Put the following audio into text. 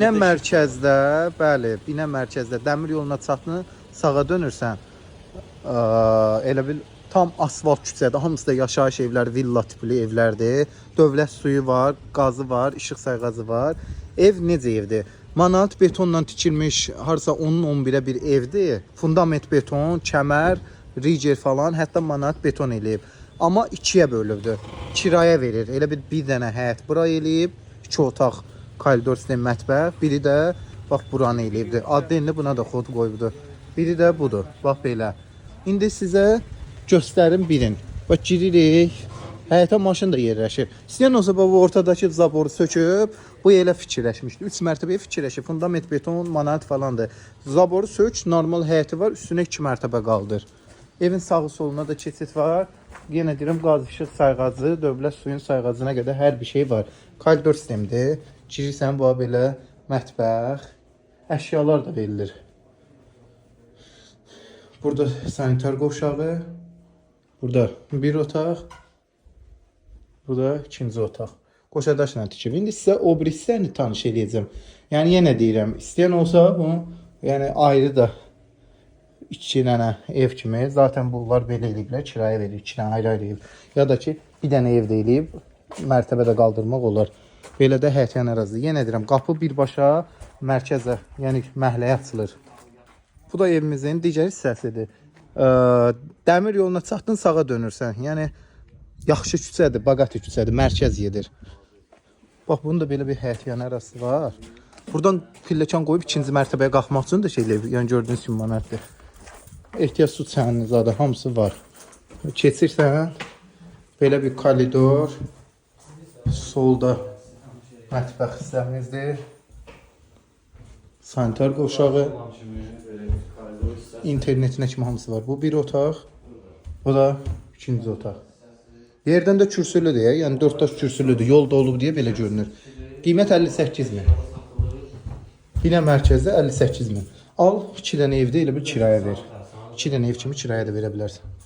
Binə mərkəzdə, bəli, Binə mərkəzdə dəmir yoluna çatdın, sağa dönürsən, elə bil tam asfalt küçədə, hamısı da yaşayış evləri, villa tipli evlərdir. Dövlət suyu var, qazı var, işıq sayğacı var. Ev necə evdir? Manat betonla tikilmiş, harsa 10-11-ə bir evdir. Fundament beton, kəmər, riger falan, hətta manat beton eləyib. Amma ikiyə bölübdür. Kirayə verir. Elə bir dənə həyət bura eləyib, 2 otaq, koridor sistem mətbəx, biri də bax buranı eləyibdir. Adını buna da kod qoyubdur. Biri də budur. Bax belə. İndi sizə göstərim birin. Bax giririk. Həyətə maşın da yerləşir. İstəyən olsa bu ortadakı zaboru söküb, bu elə fikirləşmişdi. 3 mərtəbəyə fikirləşib. Fundament beton, manat falandır. Zaboru sök, normal həyəti var, üstünə 2 mərtəbə qaldır. Evin sağı soluna da keçid var. Yenə deyirəm, qaz işıq sayğacı, dövlət suyun sayğacına qədər hər bir şey var. Koridor sistemidir. Girirsən bu belə mətbəx, əşyalar da verilir. Burada sanitar qovşağı, burada bir otaq, burada ikinci otaq. Qoşadaşla tikib. İndi sizə o bir hissəni tanış edəcəm. Yəni yenə deyirəm, istəyən olsa bunu, yəni ayrı da 2 dənə ev kimi, zaten bunlar belə eləyiblər, kirayə verir, 2 dənə ayrı eləyib. Ya da ki, bir dənə evdə eləyib, mərtəbədə qaldırmaq olar. Belə də həyətyan ərazidir. Yenə deyirəm, qapı birbaşa mərkəzə, yəni məhəlləyə açılır. Bu da evimizin digər hissəsidir. Dəmir yoluna çatdın, sağa dönürsən. Yəni, yaxşı küçədir, Baqati küçədir, mərkəz yedir. Bax, bunun da belə bir həyətyan ərazisi var. Buradan pilləkan qoyub 2-ci mərtəbəyə qalxmaq üçün də şeylə, yəni gördüyünüz kimi manatdır. Ehtiyac su çənini zaten hamısı var. Keçirsən, belə bir koridor, solda mətbəx hissəmizdir. Sanitar qovşağı, internetinə kimi hamısı var. Bu bir otaq, o da ikinci otaq. Yerdən də kürsülüdür, yəni 4 daş kürsülüdür, yolda olub deyə belə görünür. Qiymət 58 min. Binə mərkəzdə 58 min. Al, 2 dənə evdə elə bir kirayə ver. 2 dənə ev kimi kirayə də verə bilərsən.